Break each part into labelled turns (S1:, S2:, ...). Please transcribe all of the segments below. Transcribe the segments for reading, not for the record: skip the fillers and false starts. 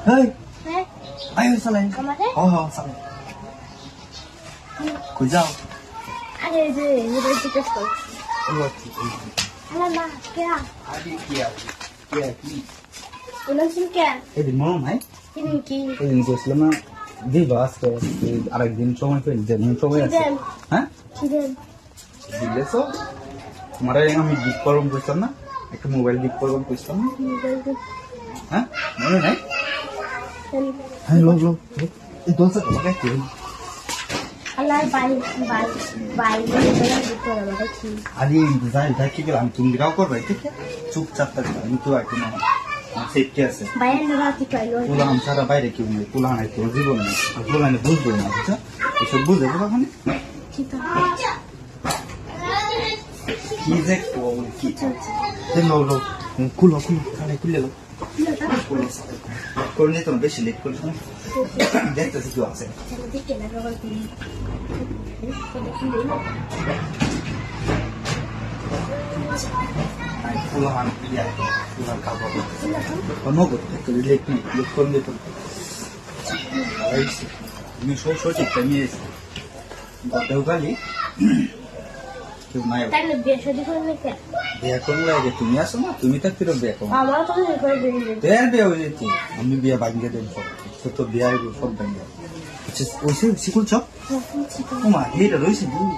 S1: Hey,
S2: Hả?
S1: ayo salah.
S2: Kamu ada?
S1: Oh, salah. Kau jauh.
S2: Ada itu tiket kau.
S1: Allah.
S2: Alamak, kira.
S1: Adik kia. Kia ki.
S2: Ulang sih kira.
S1: Di mana mai?
S2: Ini ki.
S1: Ini bos lama. Di bas ke arak din cuma itu jadi cuma ya. Hah?
S2: Tidak.
S1: Bila so? Kemarin yang kami gift call bukan na? Itu mobile gift call bukan na?
S2: Tidak.
S1: Hah? Mana naik?
S2: Dan
S1: Hai lo. Itu dosa kau pakai tu.
S2: Allah baik. Ini benar betul nama kaki.
S1: Adi dah kita am तुम दिखाओ कर रहे थे क्या? चुपचाप तक itu aku mau. Save क्या से?
S2: Bayan nama kita lo.
S1: Pulang am सारा बाहर क्यों नहीं? पुलान है तो जीवन में. पुलान है बुझ दो ना अच्छा? ये बुझ है क्या खाने?
S2: Kita.
S1: Kize को kita. Lo. Kulo. खाने कुले लो. Kulo. Kulo तो बेच ले कुलो. देखते हैं क्यों आसे.
S2: Jangan tiket nak kau pilih.
S1: पुलान या पुलान का बाबू. Kamu kok kelihatan lekon itu. Aisyah. Ini show kami. Tahu kali. Kau naik.
S2: Tak lebih sedih kau mereka.
S1: Biar kau lagi তুমি আসো না তুমি tak tidak biar kau.
S2: Awal tu ni kau beri.
S1: Biar biar itu. Kami biar bangga dan kau. Kau biar itu kau bangga. Oise sikul chop. Oh my, ini dah oise dulu.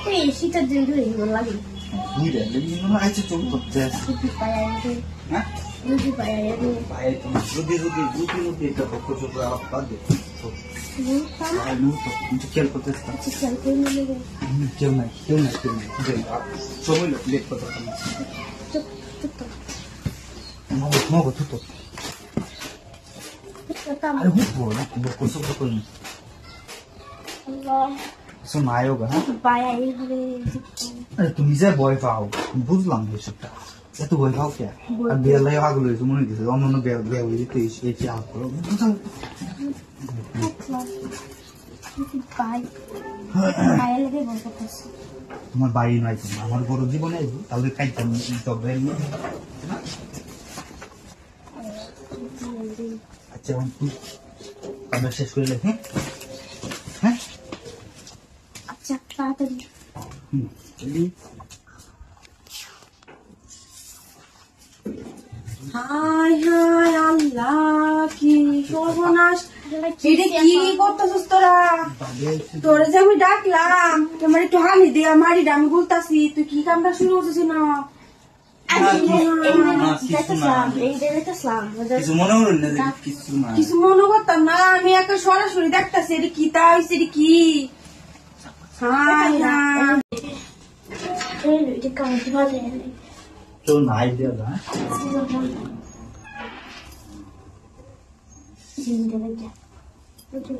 S2: Eh, kita dulu ini lagi.
S1: Ini dah, ini mana aja cuma tu jas.
S2: Lebih payah itu.
S1: Hah?
S2: Lebih payah itu.
S1: Baik, rugi itu kau coba apa deh.
S2: Sama.
S1: Ayo tu, untuk kian protestan.
S2: Sekian kau ni lagi.
S1: Kian naik. Semua lihat protestan.
S2: Tutup.
S1: Mau tutup.
S2: Tutup.
S1: Ayo boleh, kusuk.
S2: Allah.
S1: सुन आएगा हाँ
S2: Payah ini.
S1: अरे तुम इसे boy पाओ बुझ लांगे सकता ये तो बॉय पाओ क्या अब बेर ले आगो ले तुम नहीं दिसे हम बेर हुई तो ये क्या करो
S2: Payah lagi bagus.
S1: আমার বাড়ি নাই তো আমার বড় জীবনে তাহলে কাইতাম তবে আচ্ছা আমরা শেষ করে লে হ্যাঁ হ্যাঁ
S2: Acak tahu.
S1: চলি
S3: হাই আল্লাহ কি সর্বনাশ এটা কি করতেছিস তোরা তোরে যে আমি ডাকলাম তোমার একটু হানি দে আমার আমি বলতাছি তুই কি কামটা শুরু করতেছিস না
S1: কিছু মনে হল না
S3: কিছু মনে করতাম না আমি একটা সরাসরি দেখতাছি এটা কি তা হয়েছে এটা কি high
S2: Ini kamu gimana ini?
S1: তো নাই দেয়া না
S2: Ini dia lagi. Betul.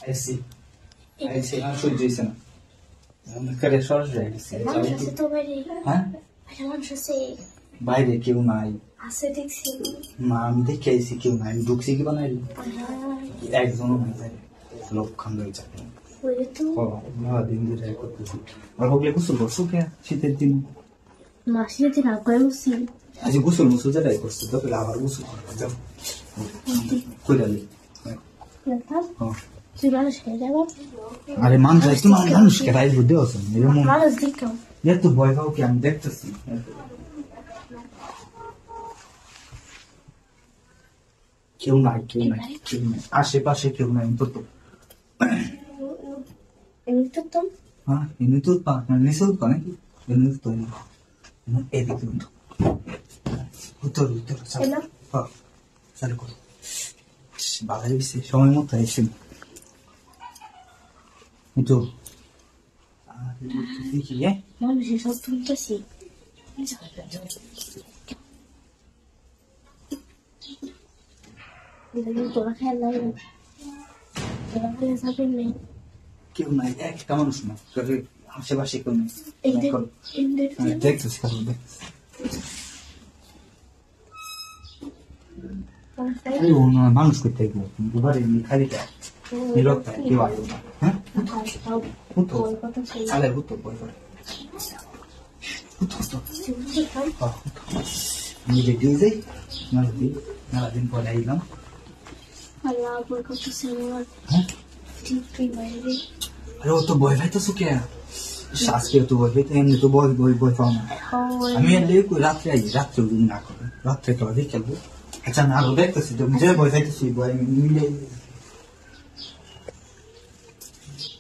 S1: ऐसे সহ্য হয়েছে না করে সরস হয়ে গেছে
S2: Lanjut itu beri.
S1: হ্যাঁ
S2: Ada lanjut sih.
S1: বাইরে কেউ নাই
S2: Asedik sih.
S1: মা আমি দেখে আইসি কেউ নাই আমি ঢুকছি কি বানাই একজনও নাই বাইরে লোক খান হয়ে যাবে
S2: Itu
S1: দিন ধরে করতেছি আর হগলে গোসল করছো কে শীতের দিন
S2: masih tidak kau sih.
S1: আজ গোসল মুসল যাই করছো তো আবার গোসল করতে যাও কই ডালি
S2: Lepas
S1: হ্যাঁ
S2: sudah saya jawab.
S1: আরে মান যাই তো মানুষকে রাই বুদ্ধি আছে এরকম
S2: Malas dikau.
S1: এত ভয় পাও কি আমি দেখতেছি কেউ নাই আশেপাশে কেউ নাই তো
S2: Ini tutup.
S1: হ্যাঁ এমনি তো নিচে তো নাকি এমনি তো এদিকে উত্তর
S2: Enak.
S1: হ্যাঁ চালু করো ভালো হয়েছে সময় মতো এসে itu দেখি হ্যাঁ
S2: Manusia satu itu sih. Ini tuh lah kayak lain. Jangan kalian sampai nih.
S1: কেউ নাই, একটা মানুষ না, আশেপাশে কেউ নেই।
S2: এই যে
S1: করো।
S2: এই যে
S1: হ্যাঁ, দেখতেছি করো, দেখতেছি। আরে ও না, মানুষ করতে গেল দুবার এমনি খালিটা নিরবতা কেউ আসবে না। হ্যাঁ হুতো
S2: কথা ছিল
S1: সালে হুতো বই করে হুতো হুতো আমি রেডি হয়ে যাই, মেলা দিন পরে আইলাম।
S2: আল্লাহ বই কথা ছিল
S1: হ্যাঁ
S2: ঠিক বাইরে
S1: আরে ও তো বই পাইতেছো কে? আজকে তো বই পাইতে, এমনি তো বই বই বই পাও না। আমি এলে রাত্রে আই, রাত্রে না করে রাত্রে তো আগে খেলবো। আচ্ছা না আরো দেখতেছি, তুমি যে বই পাইতেছি বই মিলে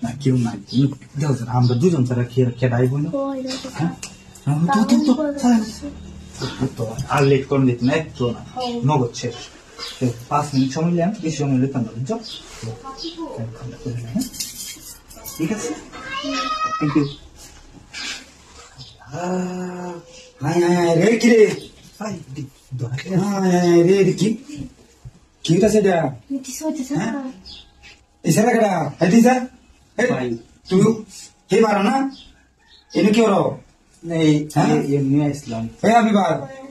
S1: না কেউ নাই। তুমি দেখো আমরা দুজন ছাড়া খেয়ে বই না। হ্যাঁ আর লেট করে দিত না, একটু না নগদ শেষ। 5 মিনিট সময় নিলাম, বেশি সময় নিতাম না, বুঝছো? ঠিক আছে, thank you.
S4: Hi hi hi রে কি রে হাই রে কি কি হইতাছে এটা ইসারা কেডা হাইতি স্যার
S1: ভাই
S4: তুই কে পারো না এনে কি হলো
S1: এমনি আসলাম।
S4: এ আবিবা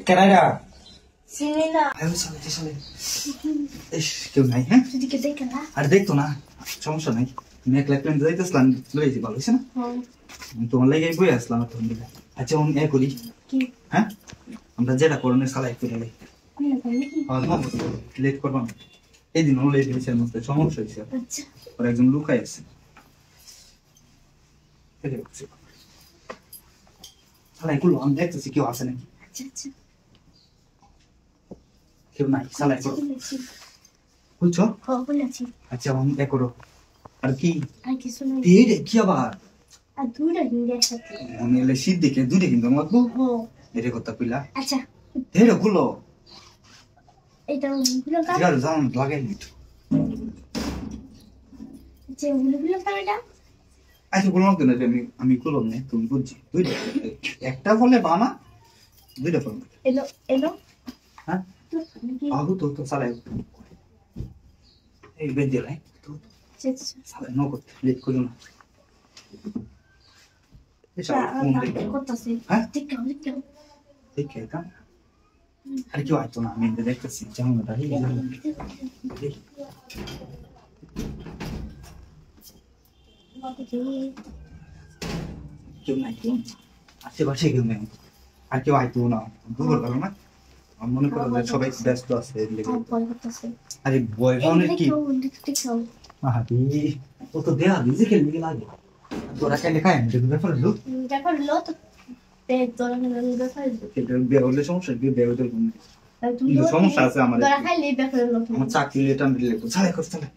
S4: কেডা এটা
S2: সিনেনা
S1: কেউ নাই। হ্যাঁ
S2: তুই কি দেখে না
S1: আর দেখতো না, সমস্যা নাই। তুমি এক লাখ প্লেন যাইতেছিলাম, লইছি ভালো হয়েছে না? তোমার লেগে বই আসলাম তখন দিকে। আচ্ছা আমি এ করি,
S2: কি
S1: হ্যাঁ আমরা যেটা করণের সালাই করে লাই
S2: আমি
S1: লেট করবো না। এই দিন লেট হয়েছে, মধ্যে সমস্যা হয়েছে।
S2: আচ্ছা
S1: ওর একজন লুকাই আছে, সালাই করলো। আমি দেখতেছি কেউ আছে নাকি,
S2: আচ্ছা আচ্ছা
S1: কেউ নাই। সালাই করো,
S2: বলেছি
S1: বুঝছো?
S2: বলেছি
S1: আচ্ছা আমি এ করো। আর কি
S2: আর কিছু নাই
S1: কি আবার
S2: আর দুইটা হিন্দি একসাথে
S1: আমি এলে শীত দেখে দুইটা কিন্তু লাগবো।
S2: ও
S1: এটা কথা কইলা
S2: আচ্ছা
S1: এটা গুলো
S2: এটা ওগুলো কাজ
S1: জিগার জান লাগাই দিত।
S2: যে ওগুলো কাজ এটা
S1: আচ্ছা গুলো কেন আমি গুলো নেই, তুমি বুঝছি। দুইটা একটা ফলে বানা, দুইটা ফল।
S2: এলো এলো
S1: হ্যাঁ
S2: তো কি
S1: আগু তো সালাই এই বেঁধে লাই তো সালাই নগদ লেট করো না। এসব ফোন দেখে
S2: করতেছি
S1: হ্যাঁ
S2: ঠিক আছে
S1: দেখে কাম আর কেউ আইতো না। আমি দেখতেছি যেমন দাঁড়িয়ে কেউ নাই, আশেপাশে কেউ নেই। আর কেউ আইতো না, দুপুর গেল না। আমি মনে করো যে সবাই ব্যস্ত আছে।
S2: ভয় করতেছে
S1: আরে বয় পাওনের কি
S2: দেখো
S1: আহাদি ও তো দেয়া দিছে খেলবি লাগে। তোরা কেন খায় আমি দেখতে ব্যাপার লোক
S2: দেখো লো তো তে তোরা না খাই
S1: এটা বিয়ে হলে সমস্যা, বিয়ে হতে কোন
S2: তুমি
S1: কিন্তু সমস্যা আছে আমার।
S2: তোরা খাইলে দেখো লো
S1: আমার চাকরি লেটার দিলে তো ছাড়াই করতে হবে।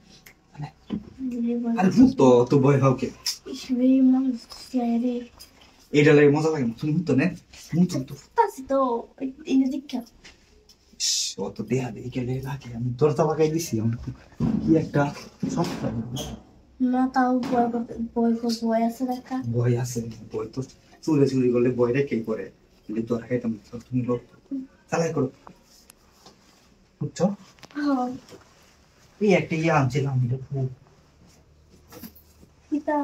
S1: আরে ভূত তো তো বয় পাও কে
S2: ইসবে মানে সিয়ারে
S1: এটা লাগে মজা লাগে না। তুমি তো নে মুত তো
S2: তাসি তো এই দিকে
S1: ও তো দেয়া দেই গেলে লাগে। আমি তোর তো লাগাই দিছি। আমি কি একটা সমস্যা
S2: না তাও বয় আছে দেখা
S1: বই আছে, বই তো চুরি করলে বই রেখেই করে। কিন্তু তোর খাইতাম তুমি লোক চালাই করো, বুঝছো?
S2: হ্যাঁ
S1: এই একটা ইয়ে আনছিলাম
S2: কিতা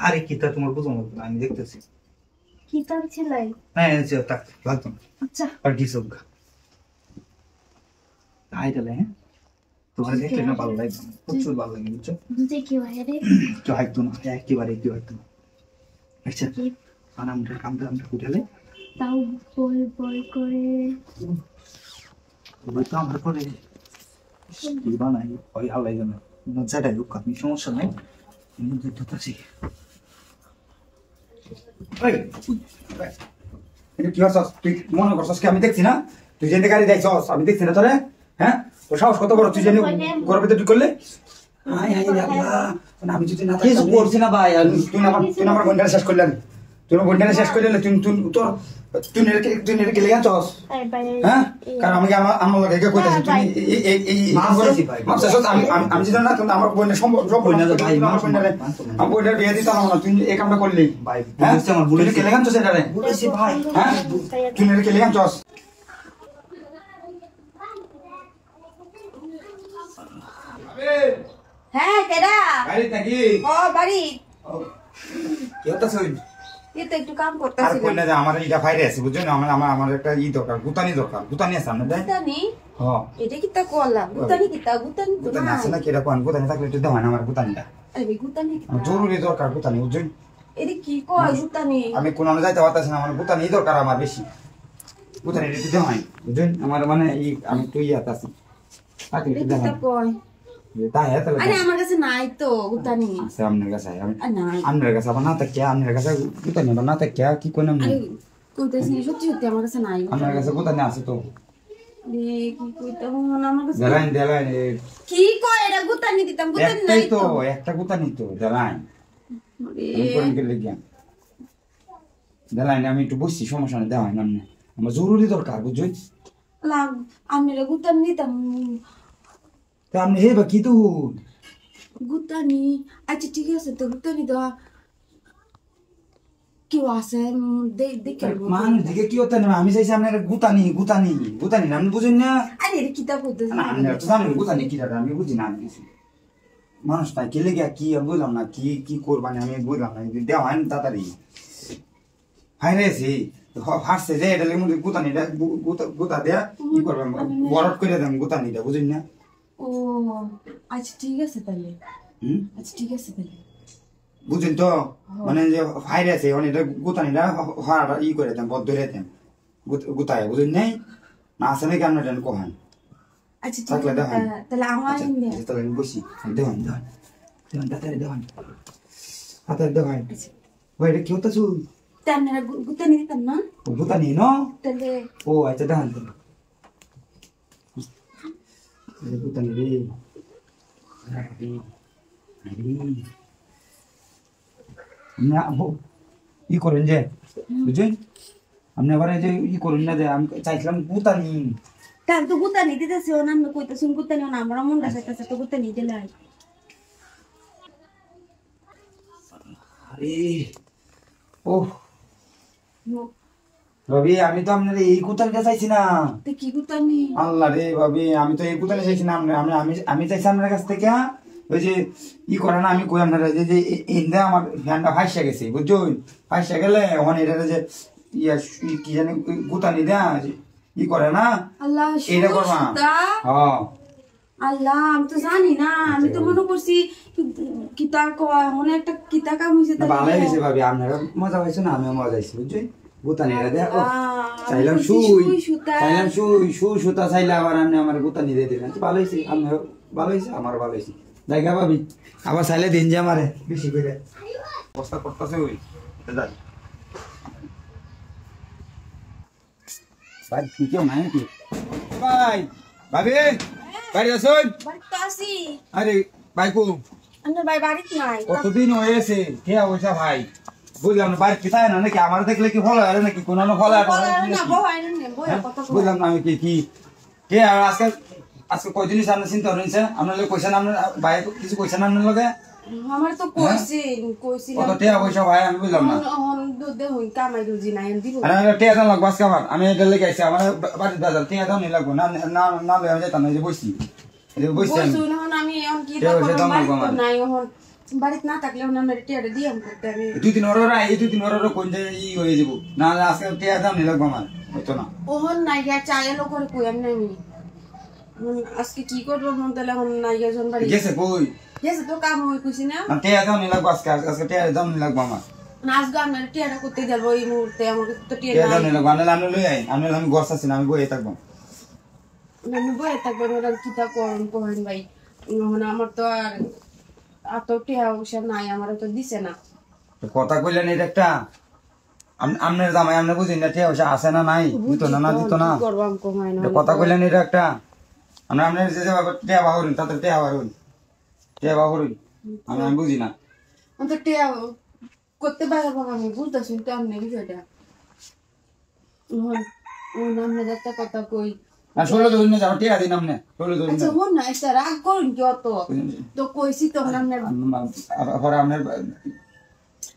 S1: আরে কিতা তোমার বুঝো না, আমি দেখতেছি।
S2: কিতা ছিলাই
S1: হ্যাঁ থাক লাগতো না।
S2: আচ্ছা
S1: আর কি সব হাইটালে হ্যাঁ তোমার দেখলে না ভালো লাগবে, প্রচুর ভালো লাগে, বুঝছো?
S2: বুঝে কি হয় রে
S1: কেউ হাইতো না, একেবারে কেউ হাইতো না। আচ্ছা আর আমরা আমরা উঠেলে
S2: তাও বই করে
S1: বই তো আমরা করে কি বানাই ওই হালাই জানা যেটাই হোক, আমি সমস্যা নাই। আমি দেখতেছি
S4: কি হচ্ছস তুই মনে করছস কি আমি দেখছি না? তুই যেতে গাড়ি দেখছস আমি দেখছি না তোরে? হ্যাঁ তোর সাহস কত বড়, তুই জানি গর্বে তুই করলে হাই হাই রে আল্লাহ। আমি যদি না
S1: কিছু করছি না ভাই।
S4: তুই আমার বন্ডারে শেষ করলেন, তুই আমার বন্ডারে শেষ করলেন। তুই নেড়ে গেলে গেছস হ্যাঁ? কারণ আমি আমার লোক একে কইতাছি তুমি আমি যদি না তুমি আমার বোনের সব বই না ভাই। আমার বোনের বিয়ে দিতাম না, তুই এই কামটা করলি
S1: ভাই
S4: হ্যাঁ?
S1: বুঝছি, আমার
S4: তুই কেলে গেছস এটারে
S1: বলেছি ভাই।
S4: হ্যাঁ? তুই নেড়ে গেলে গেছস
S3: হ্যাঁ কেডা
S4: গাড়ি নাকি
S3: ও বাড়ি
S4: এটা সই
S3: এটা একটু কাম
S4: আর
S3: করতেছি
S4: কই না যে আমার এটা ফাইরে আছে বুঝছো না আমার একটা দরকার গুতানি আছে আমরা দেয়
S3: গুতানি
S4: হ্যাঁ
S3: এটা কি তা করলাম গুতানি তো
S4: গুতানি
S3: না
S4: আছে না কেডা কোন গুতানি থাকলে একটু দাও না আমার গুতানিটা
S3: আরে গুতানি
S4: আমার জরুরি দরকার গুতানি বুঝছো
S3: এটা কি কয় গুতানি
S4: আমি কোন যাইতে পারতাছি না আমার গুতানি দরকার আমার বেশি গুতানি একটু দাও বুঝছো আমার মানে এই আমি তুই ইয়াত আছি তাকে একটু
S3: এটা
S4: দাও
S3: কি তা কয়
S4: তাই এত
S3: আরে আমার কাছে নাই তো গুতানি
S4: আছে আপনার কাছে
S3: নাই
S4: আপনার কাছে আবার না থাকে আপনার কাছে গুতানি না থাকে কি কোন
S3: আরে কইতেছি সত্যি সত্যি আমার কাছে নাই
S4: আপনার কাছে গুতানি আছে তো
S3: রে কি কইতে হন আমার কাছে
S4: দেলাইন
S3: কি কয় এটা গুতানি দিতাম গুতানি নাই
S4: একটাই
S3: তো
S4: তো একটা গুতানি তো দেলাইন
S3: আরে
S4: আমি কোন গেলে জ্ঞান দেলাইন আমি একটু বসছি সমস্যা নেই দেওয়াই নাম আমার জরুরি দরকার বুঝছো
S3: লাগ আমি রে গুতানি দিতাম
S4: তা আপনি হে বা কি তো
S3: গুতানি আচ্ছা ঠিক আছে তো গুতানি দেওয়া কেউ আছে দেখে
S4: মানুষ দিকে কি হতে না আমি চাইছি আপনার গুতানি না আপনি বুঝেন না
S3: আরে এটা কিতাব করতেছি
S4: না আপনি তো জানেন গুতানি কি দাদা আমি বুঝি না আমি কিছু মানুষ তাই কে লেগে কি আমি বুঝলাম না কি করবানি আমি বুঝলাম না দেওয়া হয় না তাড়াতাড়ি হাইরেছি ফার্স্টে যে এটা লেগে গুতানিটা গুতা দেয়া কি করবেন বরট করে দেন গুতানিটা বুঝেন না
S3: ও আচ্ছা ঠিক আছে তাহলে আচ্ছা ঠিক আছে তাহলে
S4: বুঝেন তো মানে যে ফাইরে আছে মানে এটা গুতানিটা হাড় করে দেন বদ ধরে দেন গুতায় বুঝেন নাই না আছে নাকি আপনার দেন কোহান
S3: আচ্ছা ঠিক
S4: থাকলে
S3: আছে
S4: দেখান।
S3: তাহলে আমার
S4: তাহলে আমি বসি দেওয়ান তাড়াতাড়ি দেওয়ান তাড়াতাড়ি দেওয়ান ভাই এটা কি হতেছ
S3: তেমন গুতানি দিতাম না
S4: গুতানি ন
S3: তাহলে
S4: ও আচ্ছা দেখান তো গুতানি রে না ই করেন যে বুঝছেন আপনি আবার এই যে ই করেন না যে আমি চাইছিলাম গুতানি
S3: তাহলে তো গুতানি দিতেছি ও নাম কইতেছি গুতানি ও নাম মনটা চাইতেছে তো গুতানি দিলাই
S4: আরে ও ভাবি আমি তো আপনার এই গুতানিটা চাইছি না
S3: তো কি গুতানি
S4: আল্লাহ রে ভাবি আমি তো এই গুতানি চাইছি না আমি চাইছি আপনার কাছ থেকে ওই যে ই করে না আমি কই আপনার যে ইন্দা আমার ফ্যানটা ফাইসা গেছে বুঝছো ফাইসা গেলে ওখানে এটা যে ইয়া কি জানি গুতানি দেয়া ই করে না
S3: আল্লাহ
S4: এইটা করবা হ্যাঁ
S3: আল্লাহ আমি তো জানি না আমি তো মনে করছি কিতা কয় মনে একটা কিতা কাম হইছে
S4: না ভালো হয়েছে ভাবি আপনারা মজা পাইছো না আমিও মজা পাইছি বুঝছো গুতানিটা দেয়া ও চাইলাম সুতা চাইলে আবার আপনি আমার গুতানি দিয়ে দিলেন ভালো হয়েছে আপনার ভালো হয়েছে আমার ভালো হয়েছে দেখা ভাবি আবার চাইলে দিন যে আমারে বেশি করে অবস্থা করতেছে ওই যাই ভাই কি কেউ নাই নাকি ভাই ভাবি বাড়ি আসুন
S3: বাড়িতে আসি
S4: আরে ভাই কো
S3: আমার ভাই বাড়িতে নাই
S4: কতদিন হয়েছে কে হয়েছে ভাই বুঝলাম না বাড়ি কোথায় না নাকি আমার দেখলে কি ফলো হয় নাকি কোনো ফলো
S3: না বউ আইলেন না বউ কথা
S4: বুঝলাম না আমি কি কে আর আজকে কয়দিন সামনে চিন্তা হয়েছে আপনার লোক কইছেন আপনার ভাই কিছু কইছেন আপনার লগে
S3: আমার তো কইছিলাম
S4: কত টাকা পয়সা ভাই আমি বুঝলাম না
S3: দুধ হই কামাই রুজি নাই দিব
S4: আরে টাকা দাম লাগবে আজকে আমার আমি এটা লেগে আইছি আমার বাড়িতে দাদা টাকা দাম নেই লাগবে না না না আমি যেতাম না যে বসছি এই যে বসছি আমি
S3: আমি এখন কি
S4: টাকা পয়সা দাম লাগবে আমার
S3: নাই এখন বাড়িতে না থাকলে আমার টিয়াটা দিয়ে করতে আমি
S4: দুই তিন ওরা কোন যে ই হয়ে যাব না আজকে টাকা দাম নেই লাগবে আমার হয়তো না
S3: ওহন নাই গিয়া চাইলো করে কই আমি আমি আজকে কি করবো মন তাহলে এখন নাই গিয়া জন বাড়ি
S4: গেছে কই
S3: গেছে তো কাম হই কইছি না
S4: টাকা দাম নেই লাগবে আজকে টাকা দাম নেই লাগবে আমার
S3: নাচ গান টিয়াটা করতে যাব এই মুহূর্তে আমার তো টিয়া
S4: টাকা দাম
S3: নাই
S4: নেই লাগবে আমি লই আই আমি ঘর আছি না আমি বই থাকবো
S3: আমি বয়ে থাকবো ওরা কিতা করুন কোহেন ভাই এখন আমার তো আর এত টিয়া পয়সা নাই আমার তো দিছে না
S4: কথা কইলেন এটা একটা আপনার জামাই আপনি বুঝেন না টাকা পয়সা আছে না নাই দিত না দিত না
S3: কি করবো আমি কমাই না
S4: কথা কইলেন এটা একটা আপনার যে টাকা বাহরুন তাতে টাকা বাহরুন আমি বুঝি না
S3: আমি তো টিয়া করতে পারবো আমি বুঝতেছি তো আমি বিষয়টা আমরা একটা কথা কই
S4: না 16 ধরুন না যাবো টাকা দিন আপনি 16 ধরুন
S3: আচ্ছা মন না একটা রাগ করুন কি অত তো কইছি তো আপনার
S4: পরে আপনার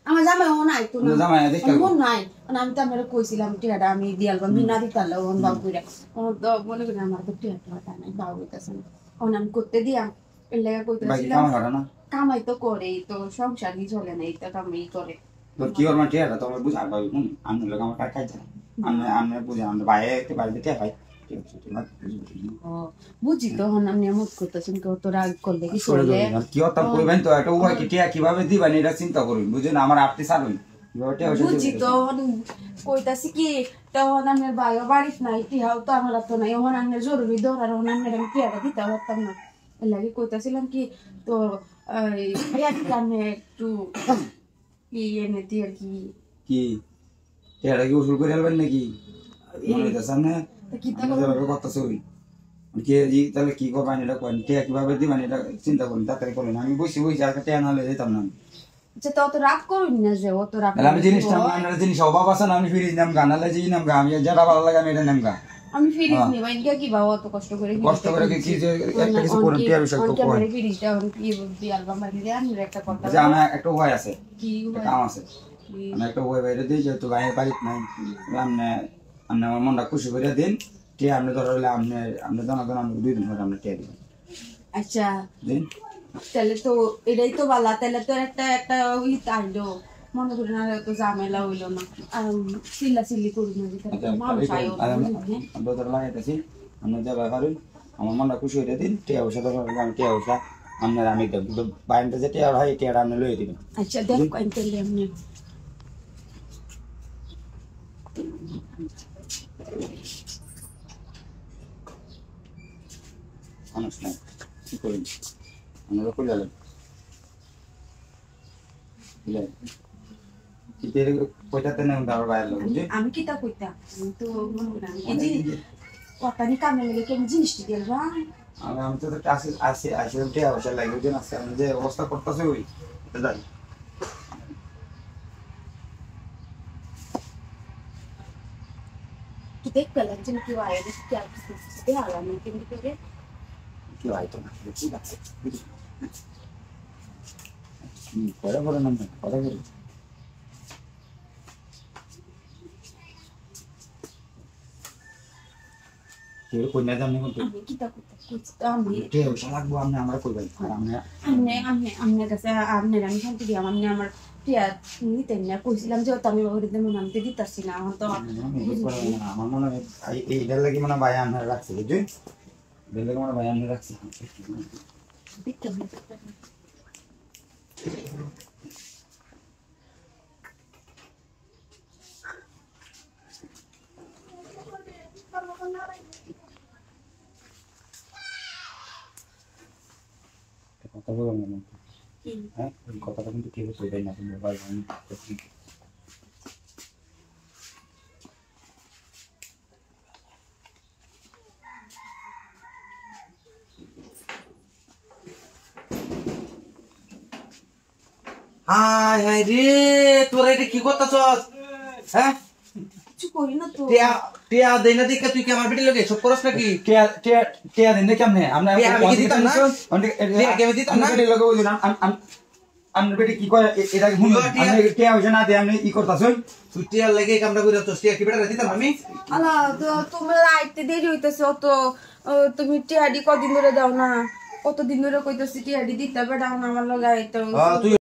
S3: আমার জামাই ও নাই তো না
S4: জামাই দেখতে
S3: মন নাই আমি তো আমার কইছিলাম টিয়াটা আমি দিয়ালবা মিনা দিতাল ওন বাবু কইরা ও তো মনে করি আমার তো টিয়াটা নাই বাবু কইতাছেন ওন আমি করতে দিয়াম এর লাগা
S4: ভাই
S3: কইতাছিলাম
S4: কাম করে না
S3: কামাই তো করে তো সংসারই চলে না এটা কামাই করে
S4: তোর কি ওর মাটি এটা তোমার বুঝা পাবি আমি লোক আমার কাজ যায় আমি বুঝে আমরা বাইরে বাড়িতে টিয়া পাই
S3: বুঝি তো হন আপনি এমন করতেছেন কেউ তো রাগ করলে কি
S4: কি হতাম করবেন তো একটা উপায় কি টিয়া কিভাবে দিবেন এটা চিন্তা করুন বুঝলেন আমার আপনি ছাড়ুন
S3: বুঝি তো কইতাছি কি তখন আমার ভাইও বাড়িত নাই টিহাও তো আমার তো নাই ওখানে আমি জরুরি দৌড়ার ওখানে আমি আমি টিয়াটা দিতে পারতাম না এর লাগে কইতাছিলাম কি তো আমি একটু কি এনে দিয়ে আর কি
S4: কি টিয়াটা কি উসুল করে আলবেন নাকি মনে হইতেছে না কথা চলি কে তাহলে কি করবেন এটা করেন টিয়া কিভাবে দিবেন এটা চিন্তা করুন তাড়াতাড়ি করলেন আমি বসে বসে আর টিয়া নাহলে যেতাম না
S3: আচ্ছা তো অত রাগ করুন না যে অত রাগ
S4: আমি জিনিসটা আপনার জিনিস অভাব আছে না আমি ফিরিয়ে নাম গান নাহলে যে নাম গা আমি যেটা ভালো লাগে আমি এটা নাম গা
S3: আমি ফিরিজ নিব ইনকা কি বাবা অত কষ্ট করে
S4: কি যে একটা কিছু করুন টিয়া বিষয় তো কোন
S3: আমি ফিরিজটা আমি কি বলবি অ্যালবাম বাইরে দিয়ে আমি একটা কথা
S4: যে আমার একটা উপায় আছে
S3: কি
S4: কাম আছে আমি একটা উপায় বাইরে দিই যেহেতু গায়ে বাড়িত নাই আপনি আপনি আমার মনটা খুশি করে দিন টিয়া আপনি ধরো হলে আপনি জানা আমি 2 দিন পরে আপনি টিয়া দিবেন
S3: আচ্ছা
S4: দিন
S3: তাহলে তো এটাই তো বালা তাহলে তো একটা ওই তাইলো মনে করি না তো ঝামেলা হইলো না আর চিল্লি করি না যেটা মানুষ আয়ো
S4: আমরা ধরো লাগাইতেছি আপনি যা ব্যাপারুন আমার মনটা খুশি হয়ে দিন টিয়া পয়সা ধরো আমি টিয়া পয়সা আপনার আমি দেব কিন্তু বাইনটা যে টিয়া হয় টিয়াটা আপনি লইয়ে দিবেন
S3: আচ্ছা দেখ তাহলে আপনি
S4: মানুষ নাই কি করুন আমরা করে গেলেন কইটাতে নেই তার বাইরে লোক
S3: আমি কি তা কইতা আমি তো মনে করি এই যে কথা নি কামে লাগে কেন জিনিসটি দেবা
S4: আমি তো আসি টিয়া পয়সা লাগে ওই জন্য আজকে আমি যে অবস্থা করতেছে ওই এটা জানি
S3: tu te quella gente che vai a rischiare queste alla non ti dire
S4: কি হয়তো না ঠিক আছে পরে পরে নাম পরে পরে কেউ কন্যা জানি কিন্তু
S3: আমি কি তা করতে আমি
S4: টিয়া পয়সা লাগবো আপনি আমরা কইবেন
S3: আমি কাছে আপনার আমি শান্তি দিলাম আপনি আমার টিয়া নিতেন না কইছিলাম যে আমি ওর মনে আমি দিতাছি না আমার তো
S4: আমার মনে হয় এইটার লাগি মনে ভাই আমরা রাখছি বুঝলি এটার লাগি মনে ভাই আমরা রাখছি কথা বললাম না হ্যাঁ কথাটা কিন্তু ঠিক হচ্ছে তাই না কিন্তু ভাই
S1: হাই হাই রে তোরা এটা কি করতেছস হ্যাঁ
S3: কিছু করি না তো
S1: টিয়া দেই না দেখে তুই কি আমার বেটি লগে সব করস নাকি
S4: টিয়া দিন কেমনে আমরা
S1: আমি কি দিতাম না আমি দিতাম না
S4: বেটি লগে বুঝলাম আমরা বেটি কি কয় এটা শুনুন আপনি টিয়া হইছে না দিয়ে আপনি ই করতাছেন
S1: তুই টিয়া লাগে কামটা কইরা তো টিয়া কি বেটা দিতাম আমি
S3: আলা তো তুমি আইতে দেরি হইতেছে অত তুমি টিয়াডি কদিন ধরে দাও না কতদিন ধরে কইতেছি টিয়াডি দিতে বেড়াও না আমার লগে আইতো
S1: তুই